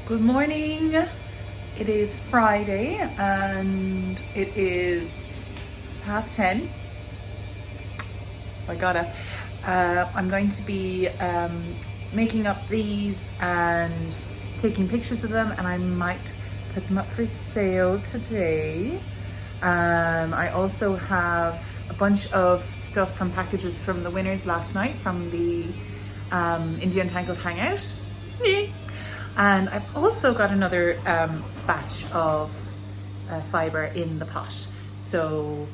Good morning. It is Friday and it is 10:30. I'm going to be making up these and taking pictures of them, and I might put them up for sale today. I also have a bunch of stuff from packages from the winners last night from the Indian Tangled Hangout. And I've also got another batch of fibre in the pot. So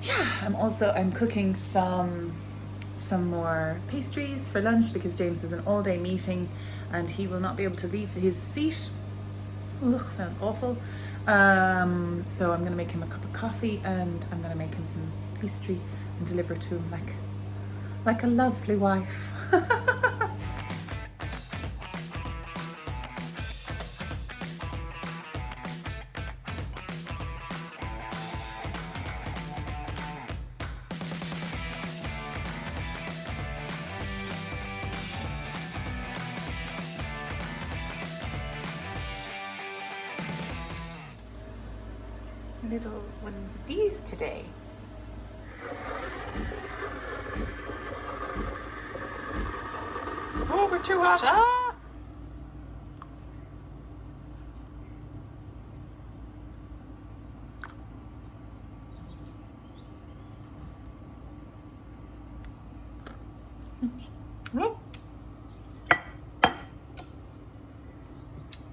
yeah, I'm cooking some more pastries for lunch because James has an all-day meeting and he will not be able to leave his seat. Ugh, sounds awful. So I'm gonna make him a cup of coffee and I'm gonna make him some pastry and deliver to him like a lovely wife. Little ones of these today. Oh, we're too hot. Ah!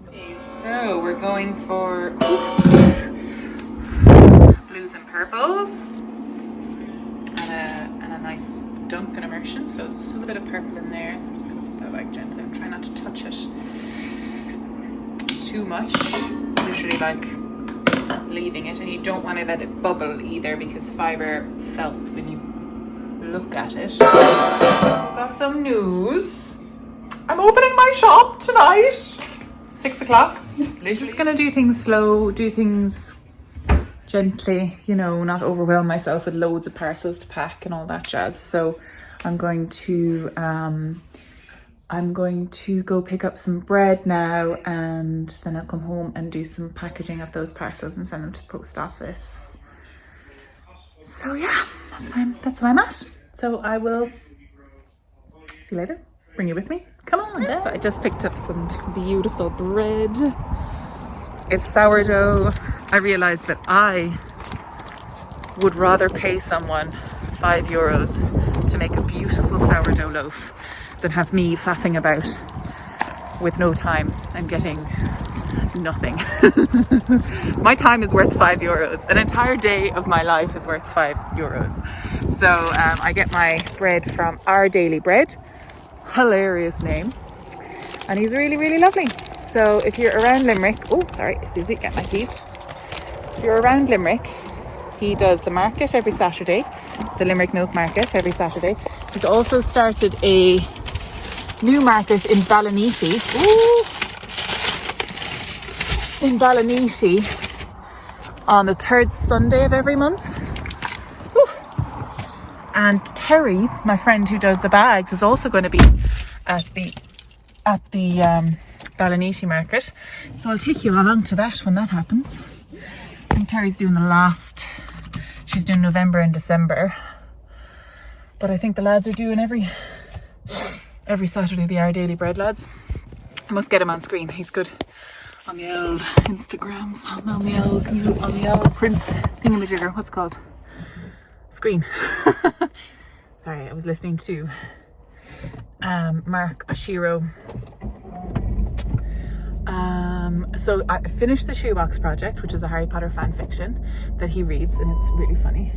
Okay, so we're going for blues and purples and a nice Dunkin' immersion. So there's still a bit of purple in there, so I'm just going to put that back gently. I'm trying not to touch it too much, literally like leaving it, and you don't want to let it bubble either because fibre felts when you look at it. So I've got some news. I'm opening my shop tonight, 6 o'clock. Just going to do things slow, do things gently, you know, not overwhelm myself with loads of parcels to pack and all that jazz. So I'm going to go pick up some bread now, and then I'll come home and do some packaging of those parcels and send them to the post office. So yeah, that's where I'm at. So I will see you later. Bring you with me. Come on. Yeah. So I just picked up some beautiful bread. It's sourdough. I realised that I would rather pay someone €5 to make a beautiful sourdough loaf than have me faffing about with no time and getting nothing. My time is worth €5. An entire day of my life is worth €5. So I get my bread from Our Daily Bread. Hilarious name. And he's really, really lovely. So if you're around Limerick, get my keys. If you're around Limerick, he does the market every Saturday, the Limerick Milk Market every Saturday. He's also started a new market in Ballinity. In Ballinity on the third Sunday of every month. Woo. And Terry, my friend who does the bags, is also going to be at the Ballinity market. So I'll take you along to that when that happens. I think Terry's doing she's doing November and December. But I think the lads are doing every Saturday, the Our Daily Bread lads. I must get him on screen. He's good on the old Instagrams, on the old print thingamajigger. What's it called? Screen. Sorry, I was listening to Mark Oshiro. So I finished the Shoebox Project, which is a Harry Potter fan fiction that he reads, and it's really funny.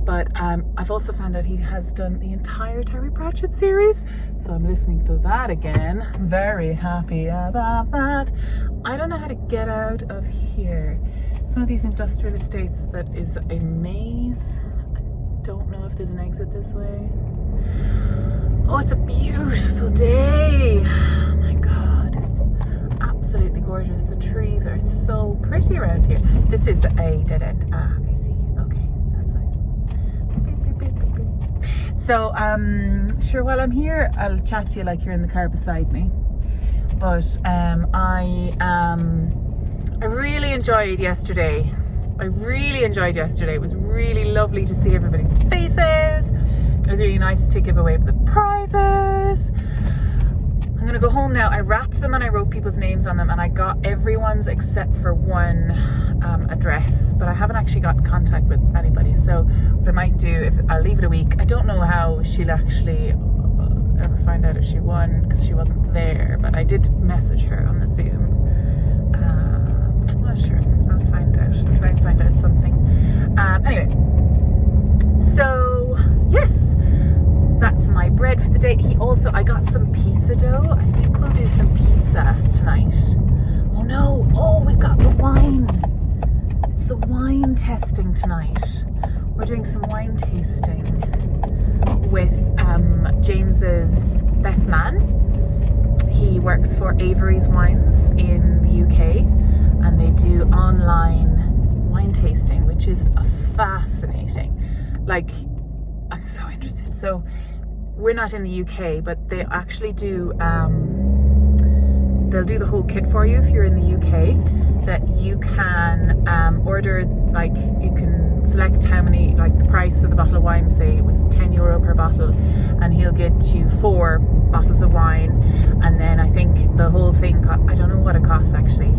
But I've also found out he has done the entire Terry Pratchett series, so I'm listening to that again. Very happy about that. I don't know how to get out of here. It's one of these industrial estates that is a maze. I don't know if there's an exit this way. Oh, it's a beautiful day. Oh my God. Absolutely gorgeous. The trees are so pretty around here. This is a dead end. Ah, I see. Okay, that's fine. So, sure, while I'm here, I'll chat to you like you're in the car beside me. But I really enjoyed yesterday. It was really lovely to see everybody's faces. It was really nice to give away the prizes. I'm gonna go home now. I wrapped them and I wrote people's names on them, and I got everyone's except for one address, but I haven't actually got in contact with anybody. So what I might do, I'll leave it a week. I don't know how she'll actually ever find out if she won, because she wasn't there, but I did message her on the Zoom. Well, sure, I'll find out. I'll try and find out something. Anyway, so yes, that's my bread for the day. I got some pizza dough. I think we'll do some pizza tonight. Oh no, we've got the wine. It's the wine testing tonight. We're doing some wine tasting with James's best man. He works for Avery's Wines in the UK, and they do online wine tasting, which is fascinating. Like, I'm so interested. So we're not in the UK, but they actually do, they'll do the whole kit for you if you're in the UK, that you can order, like, you can select how many, like the price of the bottle of wine, say it was €10 per bottle, and he'll get you 4 bottles of wine. And then I think the whole thing, I don't know what it costs actually,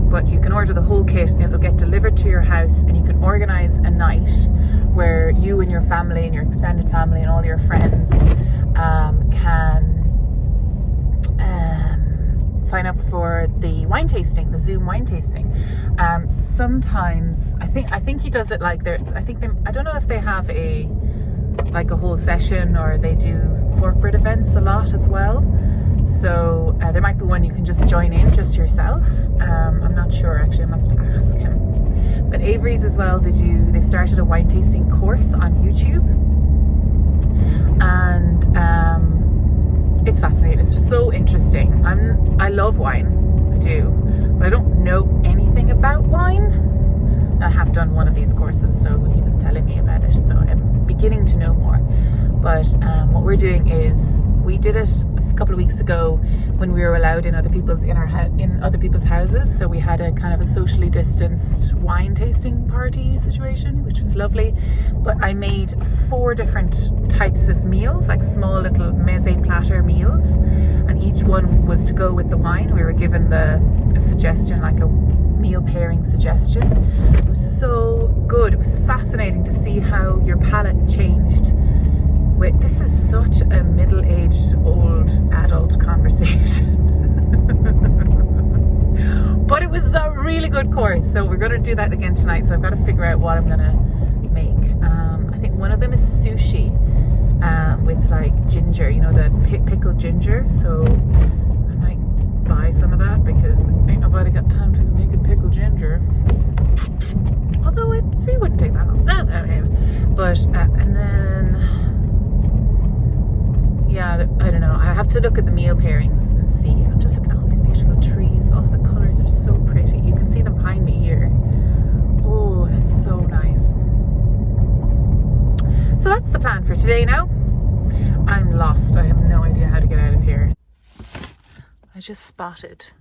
but you can order the whole kit and it'll get delivered to your house, and you can organize a night where you and your family and your extended family and all your friends can sign up for the wine tasting, the Zoom wine tasting. Sometimes I think he does it like I don't know if they have a whole session, or they do corporate events a lot as well. So there might be one you can just join in just yourself. I'm not sure actually, I must ask him. But Avery's as well, they've started a wine tasting course on YouTube, and it's fascinating. It's so interesting. I love wine, I do, but I don't know anything about wine. I have done one of these courses, so he was telling me about it, so I'm beginning to know more. But what we're doing is, we did it a couple of weeks ago when we were allowed in other people's houses. So we had a kind of a socially distanced wine tasting party situation, which was lovely. But I made 4 different types of meals, like small little meze platter meals, and each one was to go with the wine. We were given a suggestion, like a meal pairing suggestion. It was so good. It was fascinating to see how your palate changed. Wait, this is such a middle-aged, old adult conversation. But it was a really good course, so we're going to do that again tonight. So I've got to figure out what I'm going to make. I think one of them is sushi with like ginger, you know, the pickled ginger. So I might buy some of that, because ain't nobody got time to be making pickled ginger. Although it wouldn't take that long. Anyway. But and then, yeah, I don't know. I have to look at the meal pairings and see. I'm just looking at all these beautiful trees. Oh, the colours are so pretty. You can see them behind me here. Oh, that's so nice. So that's the plan for today now. I'm lost. I have no idea how to get out of here. I just spotted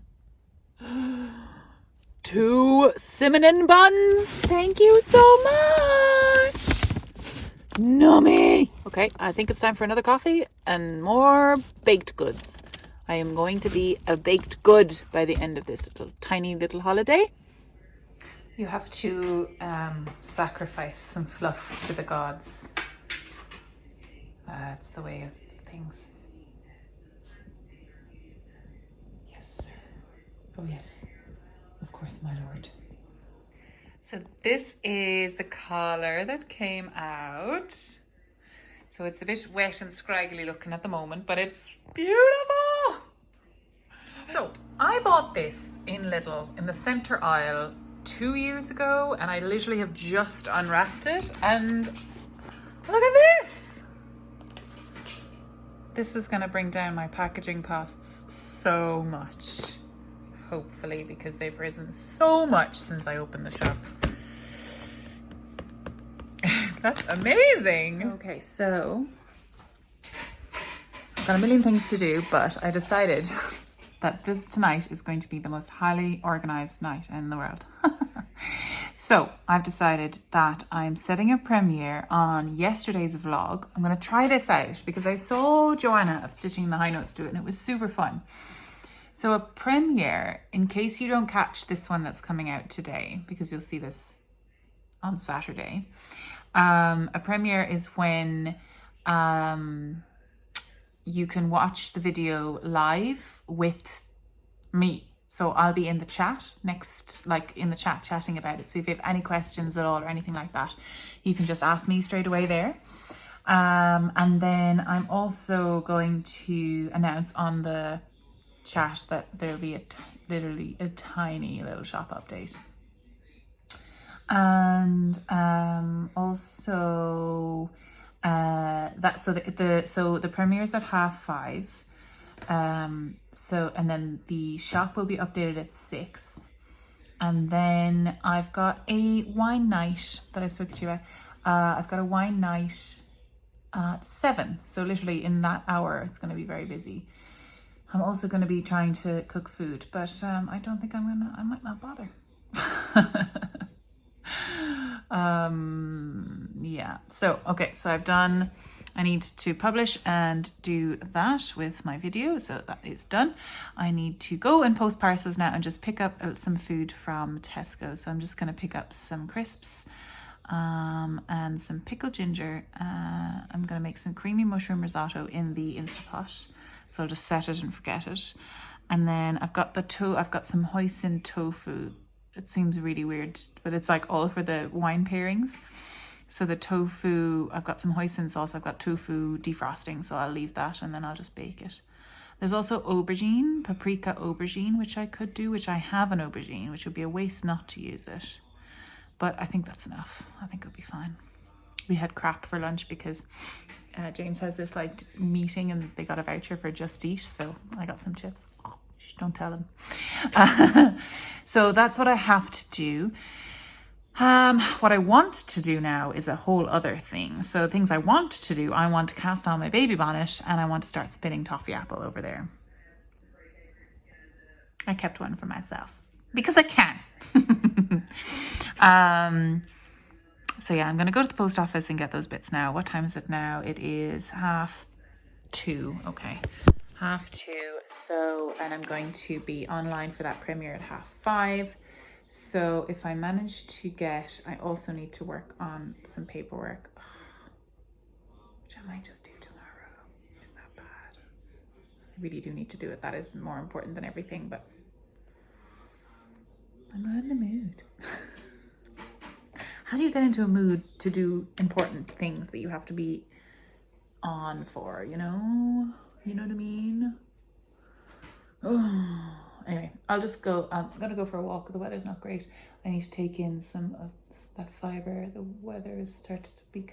2 cinnamon buns. Thank you so much. Nummy. Okay, I think it's time for another coffee and more baked goods. I am going to be a baked good by the end of this tiny little holiday. You have to sacrifice some fluff to the gods. It's the way of things. Yes, sir. Oh, yes. Of course, my lord. So this is the collar that came out. So it's a bit wet and scraggly looking at the moment, but it's beautiful. So I bought this in Lidl in the center aisle 2 years ago, and I literally have just unwrapped it, and look at this. This is going to bring down my packaging costs so much, hopefully, because they've risen so much since I opened the shop. That's amazing. Okay, so got a million things to do, but I decided that tonight is going to be the most highly organized night in the world. So I've decided that I'm setting a premiere on yesterday's vlog. I'm going to try this out because I saw Joanna of Stitching the High Notes do it and it was super fun. So a premiere, in case you don't catch this one that's coming out today, because you'll see this on Saturday, a premiere is when you can watch the video live with me. So I'll be in the chat next, like in the chat chatting about it. So if you have any questions at all or anything like that, you can just ask me straight away there. And then I'm also going to announce on the chat that there'll be literally a tiny little shop update. And also so the premiere's at 5:30. And then the shop will be updated at 6. And then I've got a wine night that I spoke to you about. I've got a wine night at 7. So literally in that hour, it's going to be very busy. I'm also going to be trying to cook food, but I don't think I might not bother. Yeah. So, okay. So I need to publish and do that with my video. So that is done. I need to go and post parcels now and just pick up some food from Tesco. So I'm just going to pick up some crisps and some pickled ginger. I'm going to make some creamy mushroom risotto in the Instapot. So I'll just set it and forget it. And then I've got some hoisin tofu. It seems really weird, but it's like all for the wine pairings. So the tofu, I've got some hoisin sauce, I've got tofu defrosting, so I'll leave that and then I'll just bake it. There's also aubergine, paprika aubergine, which I could do, which I have an aubergine, which would be a waste not to use it. But I think that's enough. I think it'll be fine. We had crap for lunch because James has this like meeting and they got a voucher for Just Eat, so I got some chips. Shh, don't tell him. So that's what I have to do. What I want to do now is a whole other thing. So things I want to do, I want to cast on my baby bonnet and I want to start spinning toffee apple over there. I kept one for myself because I can. So yeah, I'm going to go to the post office and get those bits now. What time is it now? It is 2:30. Okay. 2:30. So, and I'm going to be online for that premiere at 5:30. So if I manage to I also need to work on some paperwork, which I might just do tomorrow. Is that bad? I really do need to do it. That is more important than everything, but I'm not in the mood. How do you get into a mood to do important things that you have to be on for, you know? You know what I mean? Oh. Anyway, I'll just go. I'm going to go for a walk. The weather's not great. I need to take in some of that fibre. The weather has started to be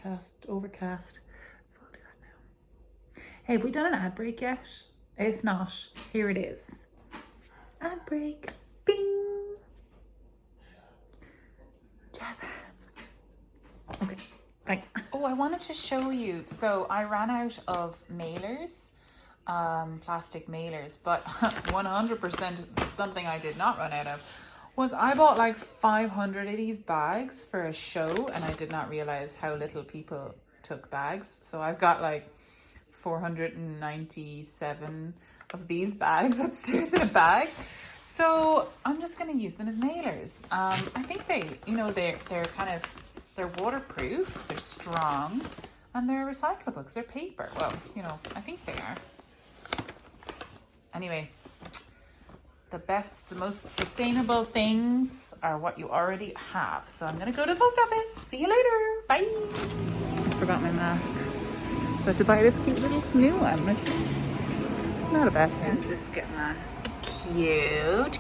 overcast. So I'll do that now. Hey, have we done an ad break yet? If not, here it is. Ad break. Bing. Jazz hands. Okay, thanks. Oh, I wanted to show you. So I ran out of mailers. Plastic mailers, but 100% something I did not run out of was I bought like 500 of these bags for a show and I did not realize how little people took bags. So I've got like 497 of these bags upstairs in a bag. So I'm just going to use them as mailers. I think they're waterproof, they're strong, and they're recyclable because they're paper. Well, I think they are. Anyway, the most sustainable things are what you already have. So I'm going to go to the post office. See you later. Bye. I forgot my mask. So I had to buy this cute little new one, which is not a bad thing. How's this getting on? Cute.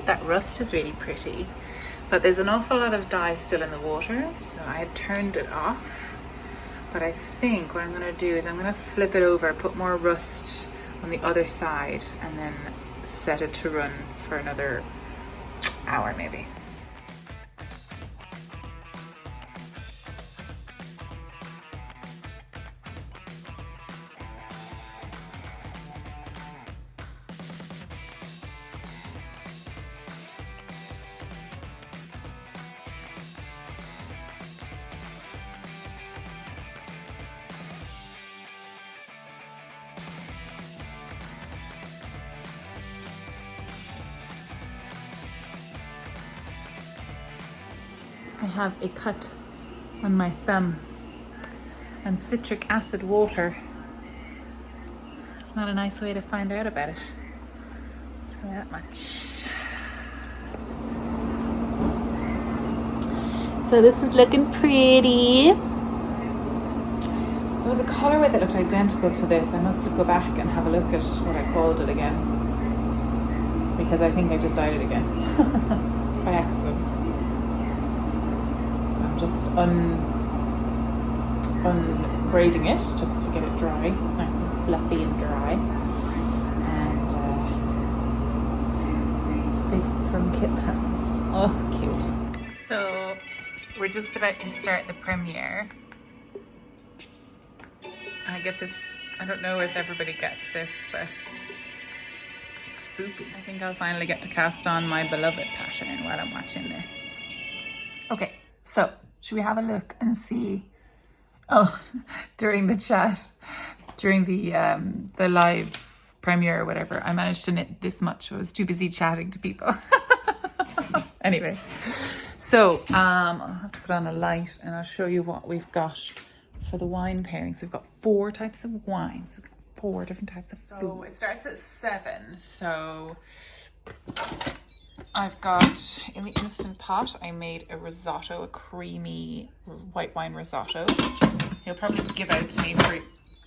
That rust is really pretty. But there's an awful lot of dye still in the water. So I had turned it off. But I think what I'm going to do is I'm going to flip it over, put more rust on the other side, and then set it to run for another hour maybe. I have a cut on my thumb, and citric acid water. It's not a nice way to find out about it. Just gonna that much. So this is looking pretty. There was a colour with it looked identical to this. I must go back and have a look at what I called it again, because I think I just dyed it again by accident. So I'm just unbraiding it just to get it dry, nice and fluffy and dry, and safe from kittens. Oh, cute. So we're just about to start the premiere. I get this, I don't know if everybody gets this, but it's spoopy. I think I'll finally get to cast on my beloved pattern while I'm watching this. Okay, so should we have a look and see? Oh, during the chat, during the live premiere or whatever, I managed to knit this much. I was too busy chatting to people. Anyway, so I'll have to put on a light and I'll show you what we've got for the wine pairing. So we've got 4 types of wines. We've got 4 different types of food. So it starts at 7. So I've got, in the Instant Pot, I made a risotto, a creamy white wine risotto. He'll probably give out to me for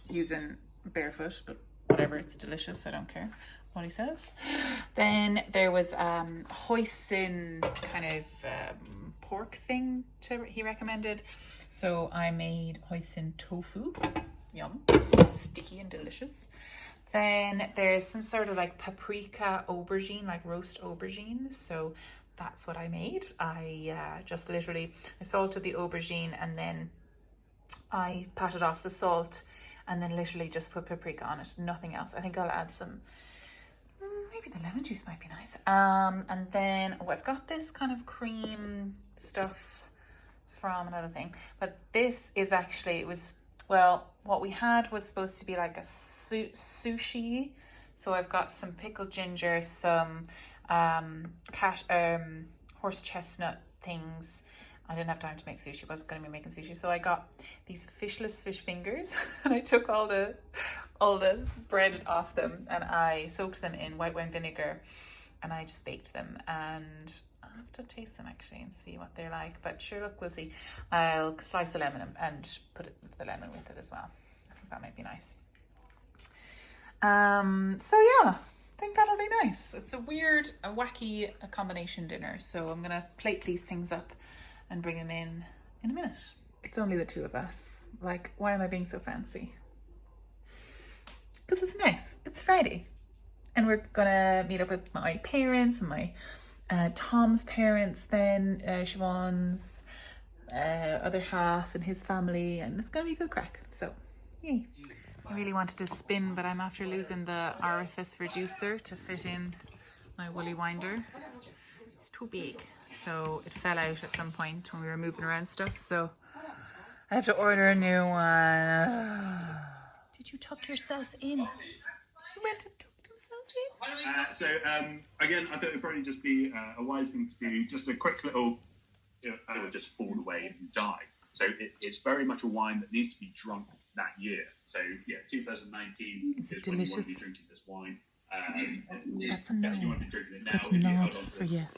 using barefoot, but whatever, it's delicious. I don't care what he says. Then there was hoisin kind of pork thing he recommended. So I made hoisin tofu. Yum. Sticky and delicious. Then there's some sort of like paprika aubergine, like roast aubergine. So that's what I made. I just literally, I salted the aubergine and then I patted off the salt and then literally just put paprika on it. Nothing else. I think I'll add some, maybe the lemon juice might be nice. And then, oh, I've got this kind of cream stuff from another thing. But this is actually, it was, well, what we had was supposed to be like a sushi. So I've got some pickled ginger, some horse chestnut things. I didn't have time to make sushi. I wasn't going to be making sushi. So I got these fishless fish fingers and I took all the bread off them and I soaked them in white wine vinegar and I just baked them, and I'll have to taste them actually and see what they're like. But sure, look, we'll see. I'll slice a lemon and put the lemon with it as well. I think that might be nice. So yeah, I think that'll be nice. It's a wacky combination dinner. So I'm gonna plate these things up and bring them in a minute. It's only the 2 of us. Like, why am I being so fancy? Because it's nice. It's Friday. And we're gonna meet up with my parents and my Tom's parents, then Siobhan's other half and his family, and it's gonna be a good crack. So, yay. I really wanted to spin, but I'm after losing the orifice reducer to fit in my woolly winder. It's too big, so it fell out at some point when we were moving around stuff, so I have to order a new one. Did you tuck yourself in? You went to tuck himself in? Again, I thought it would probably just be a wise thing to do, just a quick little, it will just fall away and die. So it's very much a wine that needs to be drunk that year. So yeah, 2019 is when you want to be drinking this wine. That's a no. You want to be drinking it now. That's not for yes.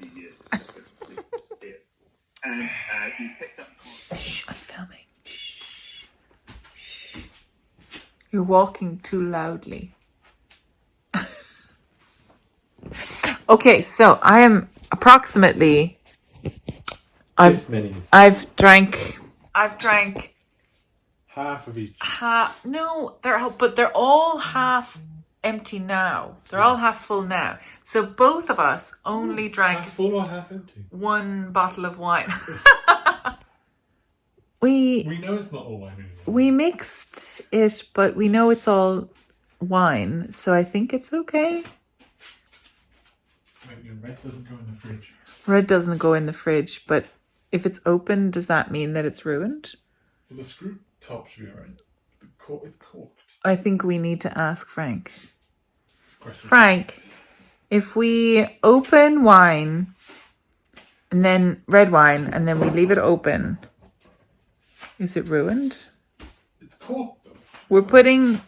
And you picked up. Shh, I'm filming. Shh. Shh. You're walking too loudly. Okay, so I am approximately. I've drank half of each. No, they're all half empty now. They're all half full now. So both of us only drank half full or half empty. 1 bottle of wine. We know it's not all wine anymore. We mixed it, but we know it's all wine, so I think it's okay. Wait, red doesn't go in the fridge. Red doesn't go in the fridge, but if it's open, does that mean that it's ruined? Well, the screw top should be alright. It's corked. I think we need to ask Frank. Frank, if we open wine and then red wine, and then we leave it open. Is it ruined? It's corked though. We're putting...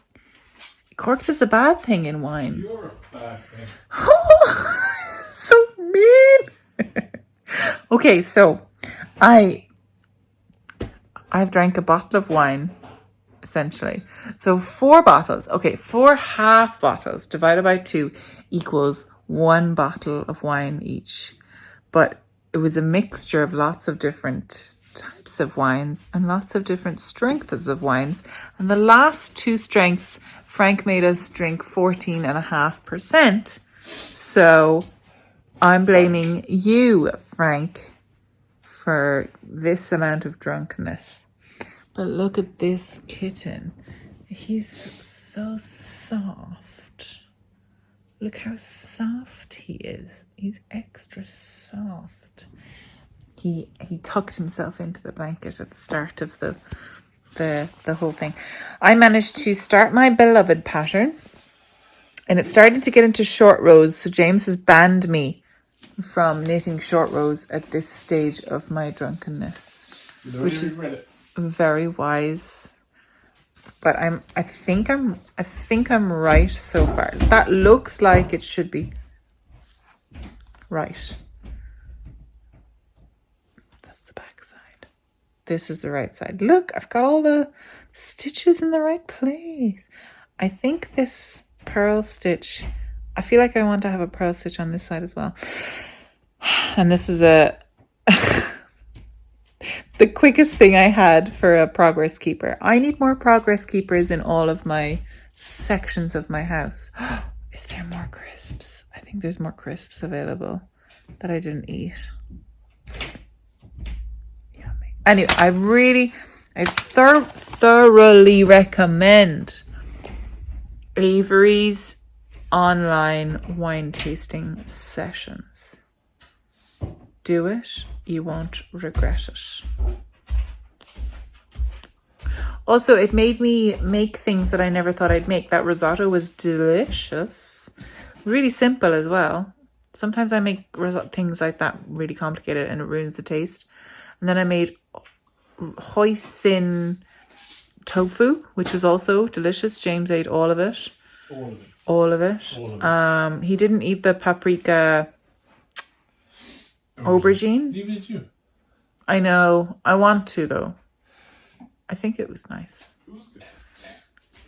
Corked is a bad thing in wine. You're a bad thing. So mean. Okay, so I've drank a bottle of wine, essentially. So 4 bottles. Okay, 4 half bottles divided by 2 equals 1 bottle of wine each. But it was a mixture of lots of different types of wines and lots of different strengths of wines. And the last 2 strengths, Frank made us drink 14.5%. So I'm blaming you, Frank, for this amount of drunkenness. But look at this kitten. He's so soft. Look how soft he is. He's extra soft. He tucked himself into the blanket at the start of the whole thing. I managed to start my beloved pattern, and it's starting to get into short rows. So James has banned me from knitting short rows at this stage of my drunkenness, which is very wise. But I think I'm right so far. That looks like it should be right. That's the back side. This is the right side. Look, I've got all the stitches in the right place. I think this purl stitch, I feel like I want to have a purl stitch on this side as well. And this is the quickest thing I had for a progress keeper. I need more progress keepers in all of my sections of my house. Is there more crisps? I think there's more crisps available that I didn't eat. Yummy. Anyway, I thoroughly recommend Avery's online wine tasting sessions. Do it. You won't regret it. Also, it made me make things that I never thought I'd make. That risotto was delicious. Really simple as well. Sometimes I make things like that really complicated and it ruins the taste. And then I made hoisin tofu, which was also delicious. James ate all of it. All of it. He didn't eat the paprika aubergine. Even did you? I know. I want to though. I think it was nice. It was good.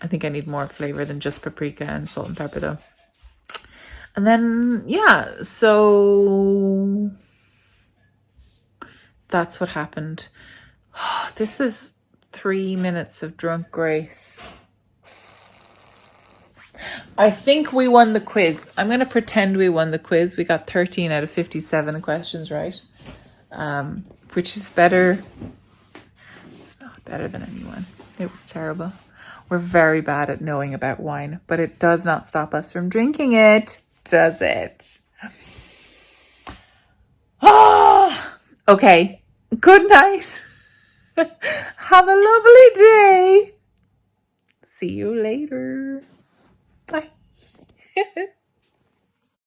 I think I need more flavor than just paprika and salt and pepper though. And then, yeah, so that's what happened. This is 3 minutes of drunk grace. I think we won the quiz. I'm going to pretend we won the quiz. We got 13 out of 57 questions right, which is better. It's not better than anyone. It was terrible. We're very bad at knowing about wine, but it does not stop us from drinking it, does it? Okay. Good night. Have a lovely day. See you later. Bye.